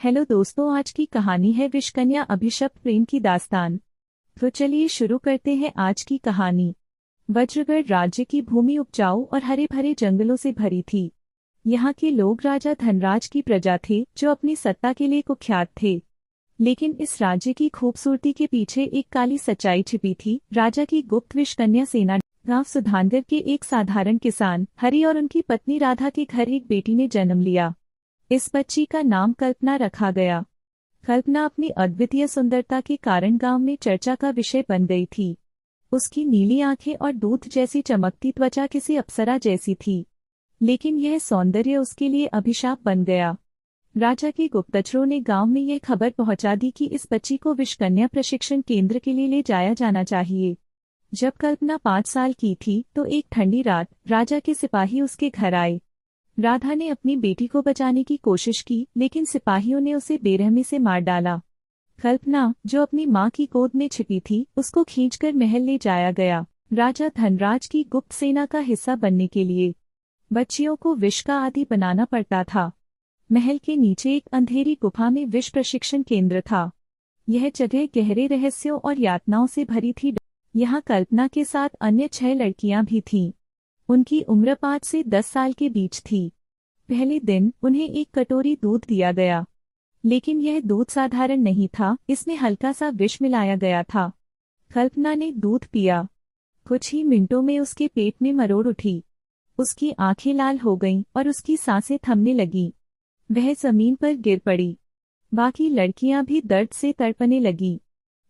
Hello दोस्तों, आज की कहानी है विषकन्या अभिशप्त प्रेम की दास्तान। तो चलिए शुरू करते हैं आज की कहानी। वज्रगढ़ राज्य की भूमि उपजाऊ और हरे भरे जंगलों से भरी थी। यहाँ के लोग राजा धनराज की प्रजा थे, जो अपनी सत्ता के लिए कुख्यात थे। लेकिन इस राज्य की खूबसूरती के पीछे एक काली सच्चाई छिपी थी। राजा की गुप्त विषकन्या सेना। गांव सुधानगढ़ के एक साधारण किसान हरि और उनकी पत्नी राधा के घर एक बेटी ने जन्म लिया। इस बच्ची का नाम कल्पना रखा गया। कल्पना अपनी अद्वितीय सुंदरता के कारण गांव में चर्चा का विषय बन गई थी। उसकी नीली आंखें और दूध जैसी चमकती त्वचा किसी अप्सरा जैसी थी। लेकिन यह सौंदर्य उसके लिए अभिशाप बन गया। राजा के गुप्तचरों ने गांव में यह खबर पहुंचा दी कि इस बच्ची को विषकन्या प्रशिक्षण केंद्र के लिए ले जाया जाना चाहिए। जब कल्पना 5 साल की थी तो एक ठंडी रात राजा के सिपाही उसके घर आए। राधा ने अपनी बेटी को बचाने की कोशिश की, लेकिन सिपाहियों ने उसे बेरहमी से मार डाला। कल्पना, जो अपनी मां की गोद में छिपी थी, उसको खींचकर महल ले जाया गया, राजा धनराज की गुप्त सेना का हिस्सा बनने के लिए। बच्चियों को विष का आदी बनाना पड़ता था। महल के नीचे एक अंधेरी गुफा में विष प्रशिक्षण केंद्र था। यह जगह गहरे रहस्यों और यातनाओं से भरी थी। यहाँ कल्पना के साथ अन्य 6 लड़कियां भी थीं। उनकी उम्र 5 से 10 साल के बीच थी। पहले दिन उन्हें एक कटोरी दूध दिया गया, लेकिन यह दूध साधारण नहीं था, इसमें हल्का सा विष मिलाया गया था। कल्पना ने दूध पिया। कुछ ही मिनटों में उसके पेट में मरोड़ उठी। उसकी आंखें लाल हो गईं और उसकी सांसें थमने लगीं। वह जमीन पर गिर पड़ी। बाकी लड़कियां भी दर्द से तड़पने लगीं।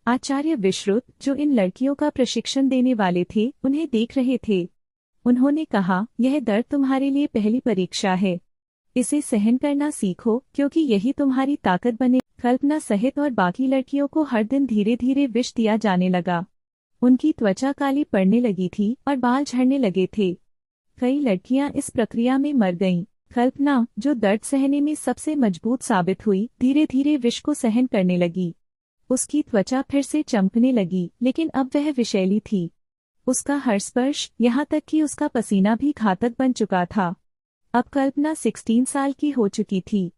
आचार्य विश्रुत, जो इन लड़कियों का प्रशिक्षण देने वाले थे, उन्हें देख रहे थे। उन्होंने कहा, यह दर्द तुम्हारे लिए पहली परीक्षा है। इसे सहन करना सीखो, क्योंकि यही तुम्हारी ताकत बने। कल्पना सहित और बाकी लड़कियों को हर दिन धीरे धीरे विष दिया जाने लगा। उनकी त्वचा काली पड़ने लगी थी और बाल झड़ने लगे थे। कई लड़कियां इस प्रक्रिया में मर गईं। कल्पना, जो दर्द सहने में सबसे मजबूत साबित हुई, धीरे धीरे विष को सहन करने लगी। उसकी त्वचा फिर से चमकने लगी, लेकिन अब वह विषैली थी। उसका हर स्पर्श, यहाँ तक कि उसका पसीना भी घातक बन चुका था। अब कल्पना 16 साल की हो चुकी थी।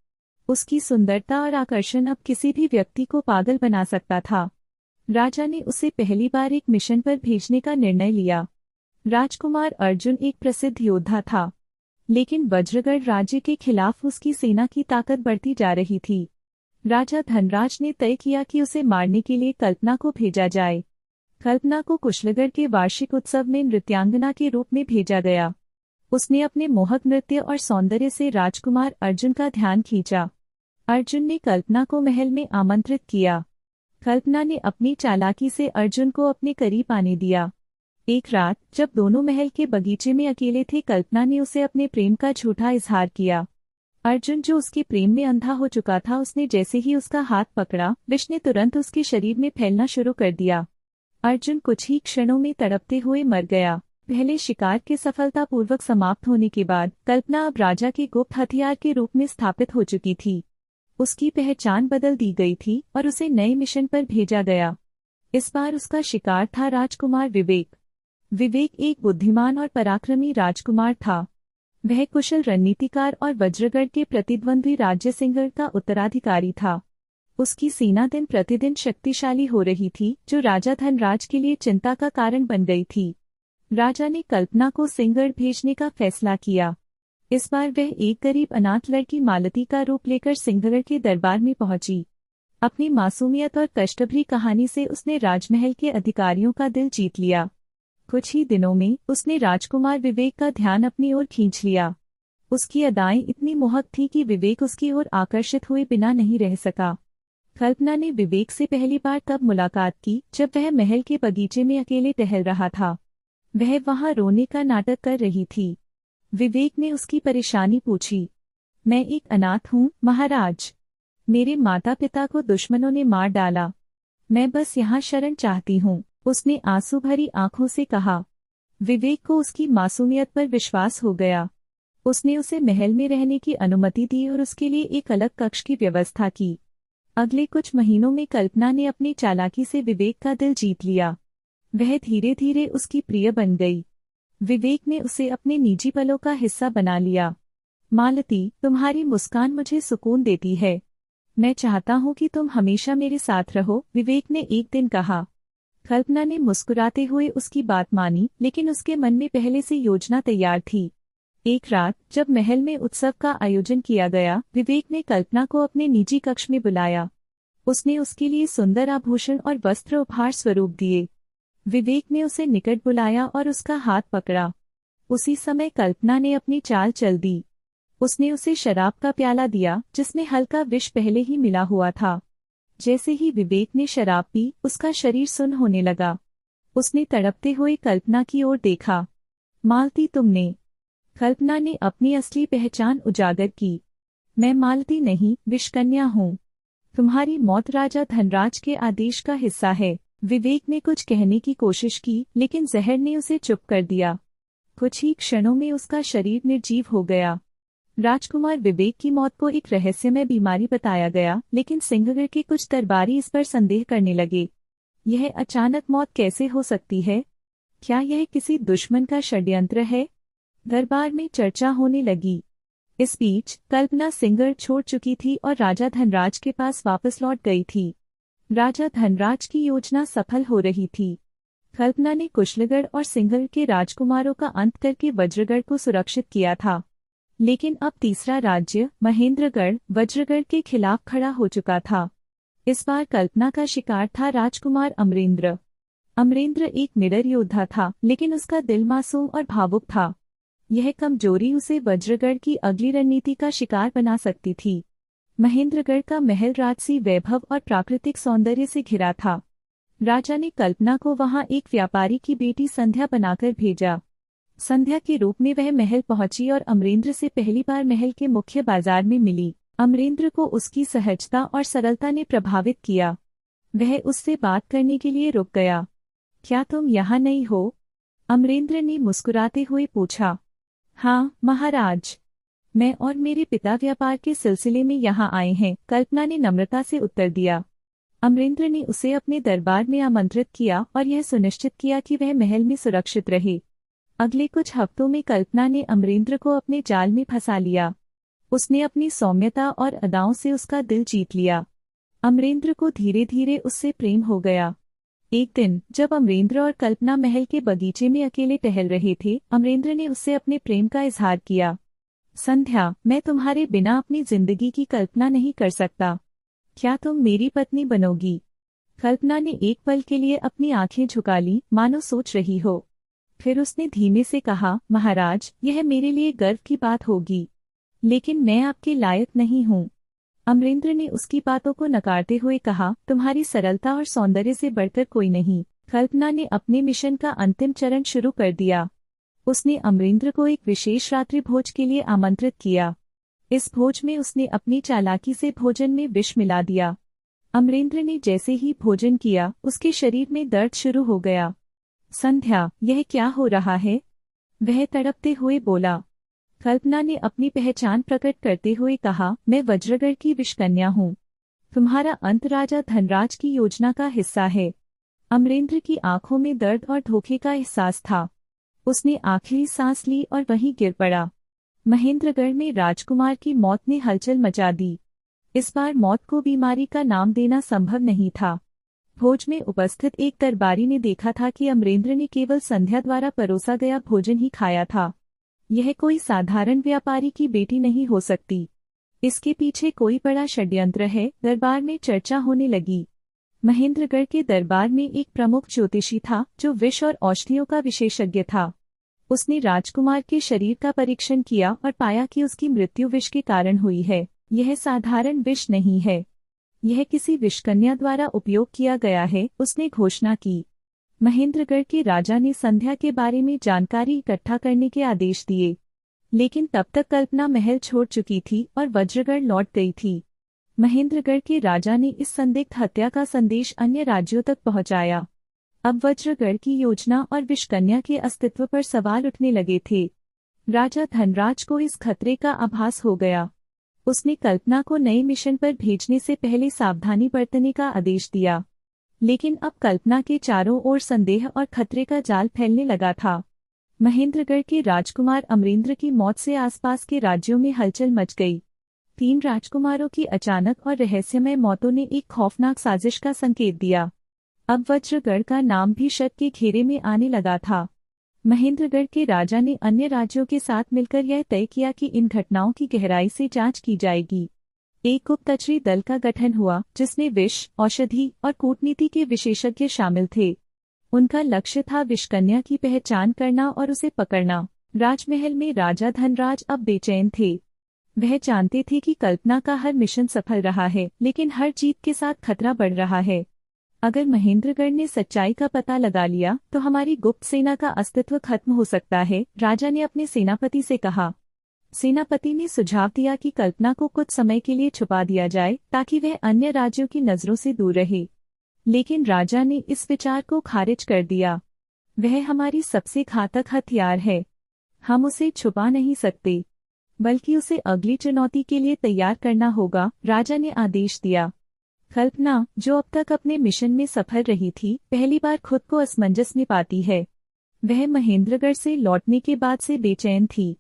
उसकी सुंदरता और आकर्षण अब किसी भी व्यक्ति को पागल बना सकता था। राजा ने उसे पहली बार एक मिशन पर भेजने का निर्णय लिया। राजकुमार अर्जुन एक प्रसिद्ध योद्धा था, लेकिन वज्रगढ़ राज्य के खिलाफ उसकी सेना की ताकत बढ़ती जा रही थी। राजा धनराज ने तय किया कि उसे मारने के लिए कल्पना को भेजा जाए। कल्पना को कुशलगढ़ के वार्षिक उत्सव में नृत्यांगना के रूप में भेजा गया। उसने अपने मोहक नृत्य और सौंदर्य से राजकुमार अर्जुन का ध्यान खींचा। अर्जुन ने कल्पना को महल में आमंत्रित किया। कल्पना ने अपनी चालाकी से अर्जुन को अपने करीब आने दिया। एक रात जब दोनों महल के बगीचे में अकेले थे, कल्पना ने उसे अपने प्रेम का झूठा इजहार किया। अर्जुन, जो उसके प्रेम में अंधा हो चुका था, उसने जैसे ही उसका हाथ पकड़ा, विष ने तुरंत उसके शरीर में फैलना शुरू कर दिया। अर्जुन कुछ ही क्षणों में तड़पते हुए मर गया। पहले शिकार के सफलतापूर्वक समाप्त होने के बाद कल्पना अब राजा के गुप्त हथियार के रूप में स्थापित हो चुकी थी। उसकी पहचान बदल दी गई थी और उसे नए मिशन पर भेजा गया। इस बार उसका शिकार था राजकुमार विवेक। विवेक एक बुद्धिमान और पराक्रमी राजकुमार था। वह कुशल रणनीतिकार और वज्रगढ़ के प्रतिद्वंद्वी राज्य सिंहगढ़ का उत्तराधिकारी था। उसकी सेना दिन प्रतिदिन शक्तिशाली हो रही थी, जो राजा धनराज के लिए चिंता का कारण बन गई थी। राजा ने कल्पना को सिंहगढ़ भेजने का फैसला किया। इस बार वह एक गरीब अनाथ लड़की मालती का रूप लेकर सिंहगढ़ के दरबार में पहुंची। अपनी मासूमियत और कष्टभरी कहानी से उसने राजमहल के अधिकारियों का दिल जीत लिया। कुछ ही दिनों में उसने राजकुमार विवेक का ध्यान अपनी ओर खींच लिया। उसकी अदाएं इतनी मोहक थी कि विवेक उसकी ओर आकर्षित हुए बिना नहीं रह सका। कल्पना ने विवेक से पहली बार तब मुलाकात की जब वह महल के बगीचे में अकेले टहल रहा था। वह वहां रोने का नाटक कर रही थी। विवेक ने उसकी परेशानी पूछी। मैं एक अनाथ हूँ महाराज। मेरे माता पिता को दुश्मनों ने मार डाला। मैं बस यहाँ शरण चाहती हूँ, उसने आंसू भरी आंखों से कहा। विवेक को उसकी मासूमियत पर विश्वास हो गया। उसने उसे महल में रहने की अनुमति दी और उसके लिए एक अलग कक्ष की व्यवस्था की। अगले कुछ महीनों में कल्पना ने अपनी चालाकी से विवेक का दिल जीत लिया। वह धीरे धीरे उसकी प्रिय बन गई। विवेक ने उसे अपने निजी पलों का हिस्सा बना लिया। मालती, तुम्हारी मुस्कान मुझे सुकून देती है। मैं चाहता हूँ कि तुम हमेशा मेरे साथ रहो, विवेक ने एक दिन कहा। कल्पना ने मुस्कुराते हुए उसकी बात मानी, लेकिन उसके मन में पहले से योजना तैयार थी। एक रात जब महल में उत्सव का आयोजन किया गया, विवेक ने कल्पना को अपने निजी कक्ष में बुलाया। उसने उसके लिए सुंदर आभूषण और वस्त्र उपहार स्वरूप दिए। विवेक ने उसे निकट बुलाया और उसका हाथ पकड़ा। उसी समय कल्पना ने अपनी चाल चल दी। उसने उसे शराब का प्याला दिया जिसमें हल्का विष पहले ही मिला हुआ था। जैसे ही विवेक ने शराब पी, उसका शरीर सुन्न होने लगा। उसने तड़पते हुए कल्पना की ओर देखा। मालती तुमने? कल्पना ने अपनी असली पहचान उजागर की। मैं मालती नहीं, विषकन्या हूँ। तुम्हारी मौत राजा धनराज के आदेश का हिस्सा है। विवेक ने कुछ कहने की कोशिश की, लेकिन जहर ने उसे चुप कर दिया। कुछ ही क्षणों में उसका शरीर निर्जीव हो गया। राजकुमार विवेक की मौत को एक रहस्यमय बीमारी बताया गया, लेकिन सिंहगढ़ के कुछ दरबारी इस पर संदेह करने लगे। यह अचानक मौत कैसे हो सकती है? क्या यह किसी दुश्मन का षड्यंत्र है? दरबार में चर्चा होने लगी। इस बीच कल्पना सिंहगढ़ छोड़ चुकी थी और राजा धनराज के पास वापस लौट गई थी। राजा धनराज की योजना सफल हो रही थी। कल्पना ने कुशलगढ़ और सिंहगढ़ के राजकुमारों का अंत करके वज्रगढ़ को सुरक्षित किया था। लेकिन अब तीसरा राज्य महेंद्रगढ़ वज्रगढ़ के खिलाफ खड़ा हो चुका था। इस बार कल्पना का शिकार था राजकुमार अमरेंद्र। अमरेंद्र एक निडर योद्धा था, लेकिन उसका दिल मासूम और भावुक था। यह कमजोरी उसे वज्रगढ़ की अगली रणनीति का शिकार बना सकती थी। महेंद्रगढ़ का महल राजसी वैभव और प्राकृतिक सौंदर्य से घिरा था। राजा ने कल्पना को वहां एक व्यापारी की बेटी संध्या बनाकर भेजा। संध्या के रूप में वह महल पहुंची और अमरेंद्र से पहली बार महल के मुख्य बाजार में मिली। अमरेंद्र को उसकी सहजता और सरलता ने प्रभावित किया। वह उससे बात करने के लिए रुक गया। क्या तुम यहाँ नई हो? अमरेंद्र ने मुस्कुराते हुए पूछा। हाँ महाराज, मैं और मेरे पिता व्यापार के सिलसिले में यहाँ आए हैं, कल्पना ने नम्रता से उत्तर दिया। अमरेंद्र ने उसे अपने दरबार में आमंत्रित किया और यह सुनिश्चित किया कि वह महल में सुरक्षित रहे। अगले कुछ हफ्तों में कल्पना ने अमरेंद्र को अपने जाल में फंसा लिया। उसने अपनी सौम्यता और अदाओं से उसका दिल जीत लिया। अमरेंद्र को धीरे धीरे उससे प्रेम हो गया। एक दिन जब अमरेंद्र और कल्पना महल के बगीचे में अकेले टहल रहे थे, अमरेंद्र ने उससे अपने प्रेम का इजहार किया। संध्या, मैं तुम्हारे बिना अपनी जिंदगी की कल्पना नहीं कर सकता। क्या तुम मेरी पत्नी बनोगी? कल्पना ने एक पल के लिए अपनी आंखें झुका ली, मानो सोच रही हो। फिर उसने धीमे से कहा, महाराज, यह मेरे लिए गर्व की बात होगी, लेकिन मैं आपके लायक नहीं हूँ। अमरेंद्र ने उसकी बातों को नकारते हुए कहा, तुम्हारी सरलता और सौंदर्य से बढ़कर कोई नहीं। कल्पना ने अपने मिशन का अंतिम चरण शुरू कर दिया। उसने अमरेंद्र को एक विशेष रात्रि भोज के लिए आमंत्रित किया। इस भोज में उसने अपनी चालाकी से भोजन में विष मिला दिया। अमरेंद्र ने जैसे ही भोजन किया, उसके शरीर में दर्द शुरू हो गया। संध्या, यह क्या हो रहा है? वह तड़पते हुए बोला। कल्पना ने अपनी पहचान प्रकट करते हुए कहा, मैं वज्रगढ़ की विषकन्या हूँ। तुम्हारा अंत राजा धनराज की योजना का हिस्सा है। अमरेंद्र की आंखों में दर्द और धोखे का एहसास था। उसने आखिरी सांस ली और वहीं गिर पड़ा। महेंद्रगढ़ में राजकुमार की मौत ने हलचल मचा दी। इस बार मौत को बीमारी का नाम देना संभव नहीं था। भोज में उपस्थित एक दरबारी ने देखा था कि अमरेंद्र ने केवल संध्या द्वारा परोसा गया भोजन ही खाया था। यह कोई साधारण व्यापारी की बेटी नहीं हो सकती। इसके पीछे कोई बड़ा षड्यंत्र है। दरबार में चर्चा होने लगी। महेंद्रगढ़ के दरबार में एक प्रमुख ज्योतिषी था जो विष और औषधियों का विशेषज्ञ था। उसने राजकुमार के शरीर का परीक्षण किया और पाया कि उसकी मृत्यु विष के कारण हुई है। यह साधारण विष नहीं है, यह किसी विषकन्या द्वारा उपयोग किया गया है, उसने घोषणा की। महेंद्रगढ़ के राजा ने संध्या के बारे में जानकारी इकट्ठा करने के आदेश दिए, लेकिन तब तक कल्पना महल छोड़ चुकी थी और वज्रगढ़ लौट गई थी। महेंद्रगढ़ के राजा ने इस संदिग्ध हत्या का संदेश अन्य राज्यों तक पहुंचाया। अब वज्रगढ़ की योजना और विषकन्या के अस्तित्व पर सवाल उठने लगे थे। राजा धनराज को इस खतरे का आभास हो गया। उसने कल्पना को नए मिशन पर भेजने से पहले सावधानी बरतने का आदेश दिया। लेकिन अब कल्पना के चारों ओर संदेह और खतरे का जाल फैलने लगा था। महेंद्रगढ़ के राजकुमार अमरेंद्र की मौत से आसपास के राज्यों में हलचल मच गई। तीन राजकुमारों की अचानक और रहस्यमय मौतों ने एक खौफनाक साजिश का संकेत दिया। अब वज्रगढ़ का नाम भी शक के घेरे में आने लगा था। महेंद्रगढ़ के राजा ने अन्य राज्यों के साथ मिलकर यह तय किया कि इन घटनाओं की गहराई से जांच की जाएगी। एक गुप्तचरी दल का गठन हुआ जिसमें विष, औषधि और कूटनीति के विशेषज्ञ शामिल थे। उनका लक्ष्य था विषकन्या की पहचान करना और उसे पकड़ना। राजमहल में राजा धनराज अब बेचैन थे। वह जानते थे कि कल्पना का हर मिशन सफल रहा है, लेकिन हर जीत के साथ खतरा बढ़ रहा है। अगर महेंद्रगढ़ ने सच्चाई का पता लगा लिया तो हमारी गुप्त सेना का अस्तित्व खत्म हो सकता है, राजा ने अपने सेनापति से कहा। सेनापति ने सुझाव दिया कि कल्पना को कुछ समय के लिए छुपा दिया जाए ताकि वह अन्य राज्यों की नजरों से दूर रहे। लेकिन राजा ने इस विचार को खारिज कर दिया। वह हमारी सबसे घातक हथियार है। हम उसे छुपा नहीं सकते, बल्कि उसे अगली चुनौती के लिए तैयार करना होगा, राजा ने आदेश दिया। कल्पना, जो अब तक अपने मिशन में सफल रही थी, पहली बार खुद को असमंजस में पाती है। वह महेंद्रगढ़ से लौटने के बाद से बेचैन थी।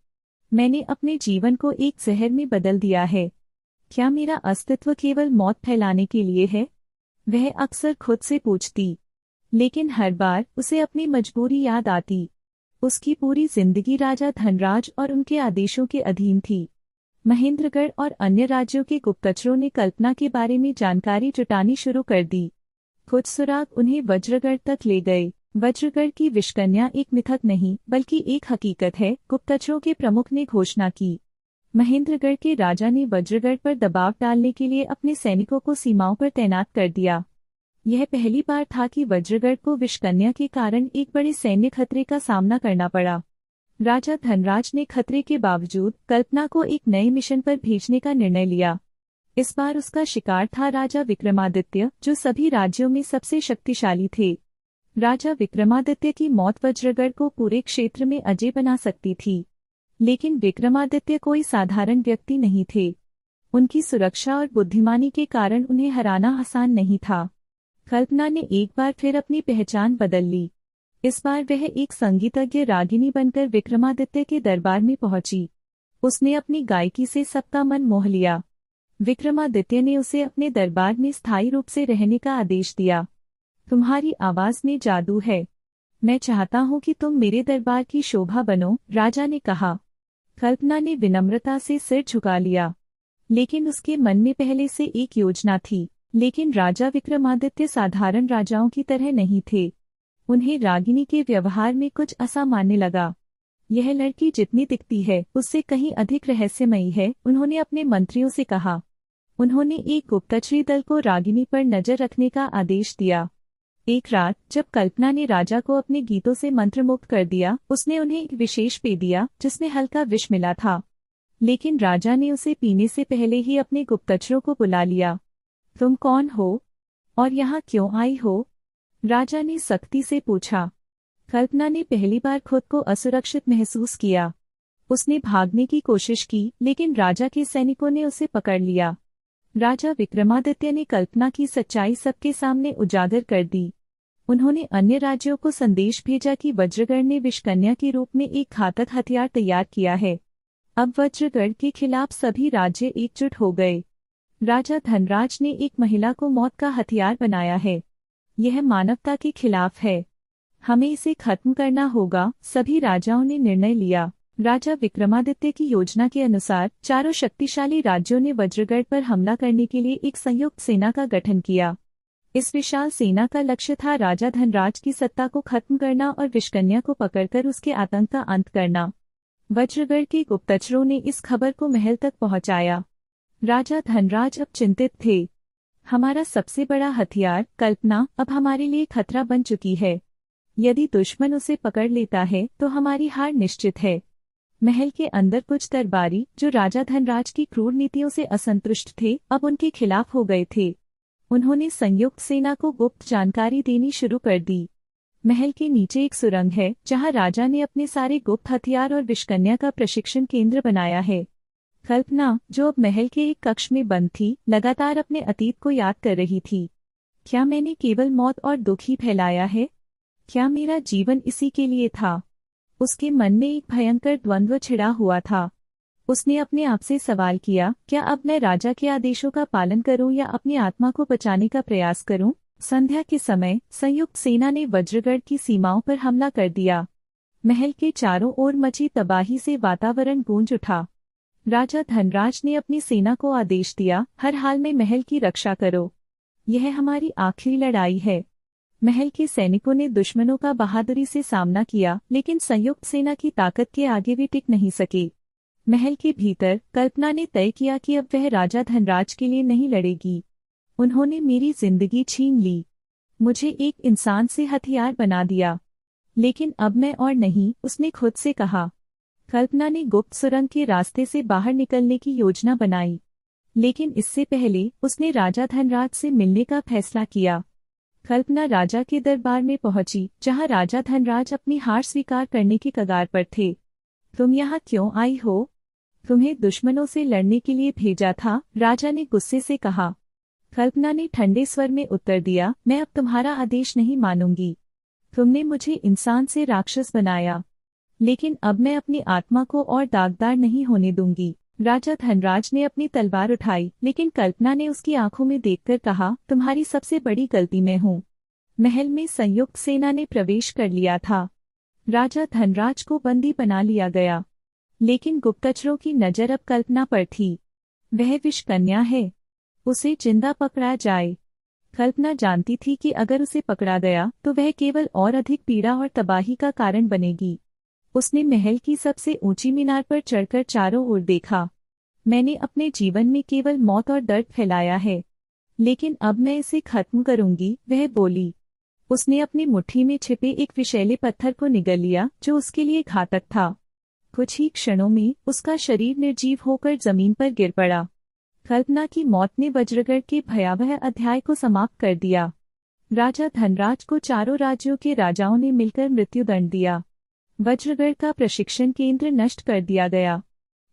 मैंने अपने जीवन को एक जहर में बदल दिया है। क्या मेरा अस्तित्व केवल मौत फैलाने के लिए है? वह अक्सर खुद से पूछती, लेकिन हर बार उसे अपनी मजबूरी याद आती। उसकी पूरी जिंदगी राजा धनराज और उनके आदेशों के अधीन थी। महेंद्रगढ़ और अन्य राज्यों के गुप्तचरों ने कल्पना के बारे में जानकारी जुटानी शुरू कर दी। कुछ सुराग उन्हें वज्रगढ़ तक ले गए। वज्रगढ़ की विषकन्या एक मिथक नहीं बल्कि एक हकीकत है, गुप्तचरों के प्रमुख ने घोषणा की। महेंद्रगढ़ के राजा ने वज्रगढ़ पर दबाव डालने के लिए अपने सैनिकों को सीमाओं पर तैनात कर दिया। यह पहली बार था कि वज्रगढ़ को विषकन्या के कारण एक बड़े सैन्य खतरे का सामना करना पड़ा। राजा धनराज ने खतरे के बावजूद कल्पना को एक नए मिशन पर भेजने का निर्णय लिया। इस बार उसका शिकार था राजा विक्रमादित्य, जो सभी राज्यों में सबसे शक्तिशाली थे। राजा विक्रमादित्य की मौत वज्रगढ़ को पूरे क्षेत्र में अजय बना सकती थी, लेकिन विक्रमादित्य कोई साधारण व्यक्ति नहीं थे। उनकी सुरक्षा और बुद्धिमानी के कारण उन्हें हराना आसान नहीं था। कल्पना ने एक बार फिर अपनी पहचान बदल ली। इस बार वह एक संगीतज्ञ रागिनी बनकर विक्रमादित्य के दरबार में पहुंची। उसने अपनी गायकी से सबका मन मोह लिया। विक्रमादित्य ने उसे अपने दरबार में स्थायी रूप से रहने का आदेश दिया। तुम्हारी आवाज में जादू है। मैं चाहता हूं कि तुम मेरे दरबार की शोभा बनो, राजा ने कहा। कल्पना ने विनम्रता से सिर झुका लिया, लेकिन उसके मन में पहले से एक योजना थी। लेकिन राजा विक्रमादित्य साधारण राजाओं की तरह नहीं थे। उन्हें रागिनी के व्यवहार में कुछ असामान्य लगा। यह लड़की जितनी दिखती है उससे कहीं अधिक रहस्यमयी है, उन्होंने अपने मंत्रियों से कहा। उन्होंने एक गुप्तचरी दल को रागिनी पर नजर रखने का आदेश दिया। एक रात जब कल्पना ने राजा को अपने गीतों से मंत्रमुग्ध कर दिया, उसने उन्हें एक विशेष पेय दिया जिसमें हल्का विष मिला था। लेकिन राजा ने उसे पीने से पहले ही अपने गुप्तचरों को बुला लिया। तुम कौन हो और यहाँ क्यों आई हो? राजा ने सख्ती से पूछा। कल्पना ने पहली बार खुद को असुरक्षित महसूस किया। उसने भागने की कोशिश की, लेकिन राजा के सैनिकों ने उसे पकड़ लिया। राजा विक्रमादित्य ने कल्पना की सच्चाई सबके सामने उजागर कर दी। उन्होंने अन्य राज्यों को संदेश भेजा कि वज्रगढ़ ने विषकन्या के रूप में एक घातक हथियार तैयार किया है। अब वज्रगढ़ के खिलाफ सभी राज्य एकजुट हो गए। राजा धनराज ने एक महिला को मौत का हथियार बनाया है। यह मानवता के खिलाफ है। हमें इसे खत्म करना होगा, सभी राजाओं ने निर्णय लिया। राजा विक्रमादित्य की योजना के अनुसार चारों शक्तिशाली राज्यों ने वज्रगढ़ पर हमला करने के लिए एक संयुक्त सेना का गठन किया। इस विशाल सेना का लक्ष्य था राजा धनराज की सत्ता को खत्म करना और विषकन्या को पकड़कर उसके आतंक का अंत करना। वज्रगढ़ के गुप्तचरों ने इस खबर को महल तक पहुंचाया। राजा धनराज अब चिंतित थे। हमारा सबसे बड़ा हथियार कल्पना अब हमारे लिए खतरा बन चुकी है। यदि दुश्मन उसे पकड़ लेता है तो हमारी हार निश्चित है। महल के अंदर कुछ दरबारी, जो राजा धनराज की क्रूर नीतियों से असंतुष्ट थे, अब उनके खिलाफ हो गए थे। उन्होंने संयुक्त सेना को गुप्त जानकारी देनी शुरू कर दी। महल के नीचे एक सुरंग है जहां राजा ने अपने सारे गुप्त हथियार और विषकन्या का प्रशिक्षण केंद्र बनाया है। कल्पना, जो अब महल के एक कक्ष में बंद थी, लगातार अपने अतीत को याद कर रही थी। क्या मैंने केवल मौत और दुख ही फैलाया है? क्या मेरा जीवन इसी के लिए था? उसके मन में एक भयंकर द्वंद्व छिड़ा हुआ था। उसने अपने आप से सवाल किया, क्या अब मैं राजा के आदेशों का पालन करूं या अपनी आत्मा को बचाने का प्रयास करूं? संध्या के समय संयुक्त सेना ने वज्रगढ़ की सीमाओं पर हमला कर दिया। महल के चारों ओर मची तबाही से वातावरण गूंज उठा। राजा धनराज ने अपनी सेना को आदेश दिया, हर हाल में महल की रक्षा करो। यह हमारी आखिरी लड़ाई है। महल के सैनिकों ने दुश्मनों का बहादुरी से सामना किया, लेकिन संयुक्त सेना की ताकत के आगे भी टिक नहीं सके। महल के भीतर कल्पना ने तय किया कि अब वह राजा धनराज के लिए नहीं लड़ेगी। उन्होंने मेरी जिंदगी छीन ली, मुझे एक इंसान से हथियार बना दिया, लेकिन अब मैं और नहीं, उसने खुद से कहा। कल्पना ने गुप्त सुरंग के रास्ते से बाहर निकलने की योजना बनाई, लेकिन इससे पहले उसने राजा धनराज से मिलने का फैसला किया। कल्पना राजा के दरबार में पहुंची, जहां राजा धनराज अपनी हार स्वीकार करने की कगार पर थे। तुम यहाँ क्यों आई हो? तुम्हें दुश्मनों से लड़ने के लिए भेजा था, राजा ने गुस्से से कहा। कल्पना ने ठंडे स्वर में उत्तर दिया, मैं अब तुम्हारा आदेश नहीं मानूंगी। तुमने मुझे इंसान से राक्षस बनाया, लेकिन अब मैं अपनी आत्मा को और दागदार नहीं होने दूंगी। राजा धनराज ने अपनी तलवार उठाई, लेकिन कल्पना ने उसकी आंखों में देखकर कहा, तुम्हारी सबसे बड़ी गलती मैं हूँ। महल में संयुक्त सेना ने प्रवेश कर लिया था। राजा धनराज को बंदी बना लिया गया, लेकिन गुप्तचरों की नजर अब कल्पना पर थी। वह विषकन्या है, उसे जिंदा पकड़ा जाए। कल्पना जानती थी कि अगर उसे पकड़ा गया तो वह केवल और अधिक पीड़ा और तबाही का कारण बनेगी। उसने महल की सबसे ऊंची मीनार पर चढ़कर चारों ओर देखा। मैंने अपने जीवन में केवल मौत और दर्द फैलाया है, लेकिन अब मैं इसे खत्म करूंगी, वह बोली। उसने अपनी मुट्ठी में छिपे एक विषैले पत्थर को निगल लिया, जो उसके लिए घातक था। कुछ ही क्षणों में उसका शरीर निर्जीव होकर जमीन पर गिर पड़ा। कल्पना की मौत ने वज्रगढ़ के भयावह अध्याय को समाप्त कर दिया। राजा धनराज को चारों राज्यों के राजाओं ने मिलकर मृत्युदंड दिया। वज्रगढ़ का प्रशिक्षण केंद्र नष्ट कर दिया गया।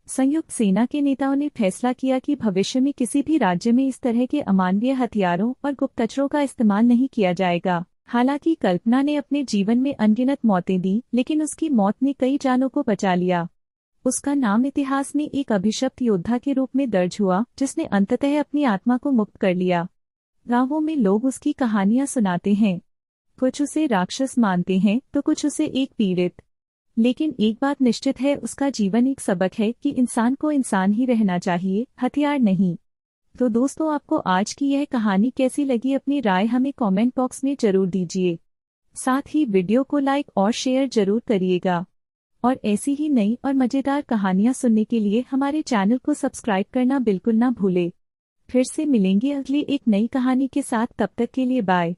संयुक्त सेना के नेताओं ने फैसला किया कि भविष्य में किसी भी राज्य में इस तरह के अमानवीय हथियारों और गुप्तचरों का इस्तेमाल नहीं किया जाएगा। हालांकि कल्पना ने अपने जीवन में अनगिनत मौतें दी, लेकिन उसकी मौत ने कई जानों को बचा लिया। उसका नाम इतिहास में एक अभिशप्त योद्धा के रूप में दर्ज हुआ, जिसने अंततः अपनी आत्मा को मुक्त कर लिया। गांवों में लोग उसकी कहानियां सुनाते हैं। कुछ उसे राक्षस मानते हैं तो कुछ उसे एक पीड़ित। लेकिन एक बात निश्चित है, उसका जीवन एक सबक है कि इंसान को इंसान ही रहना चाहिए, हथियार नहीं। तो दोस्तों, आपको आज की यह कहानी कैसी लगी? अपनी राय हमें कमेंट बॉक्स में जरूर दीजिए। साथ ही वीडियो को लाइक और शेयर जरूर करिएगा। और ऐसी ही नई और मजेदार कहानियां सुनने के लिए हमारे चैनल को सब्सक्राइब करना बिल्कुल ना भूले। फिर से मिलेंगे अगली एक नई कहानी के साथ, तब तक के लिए बाय।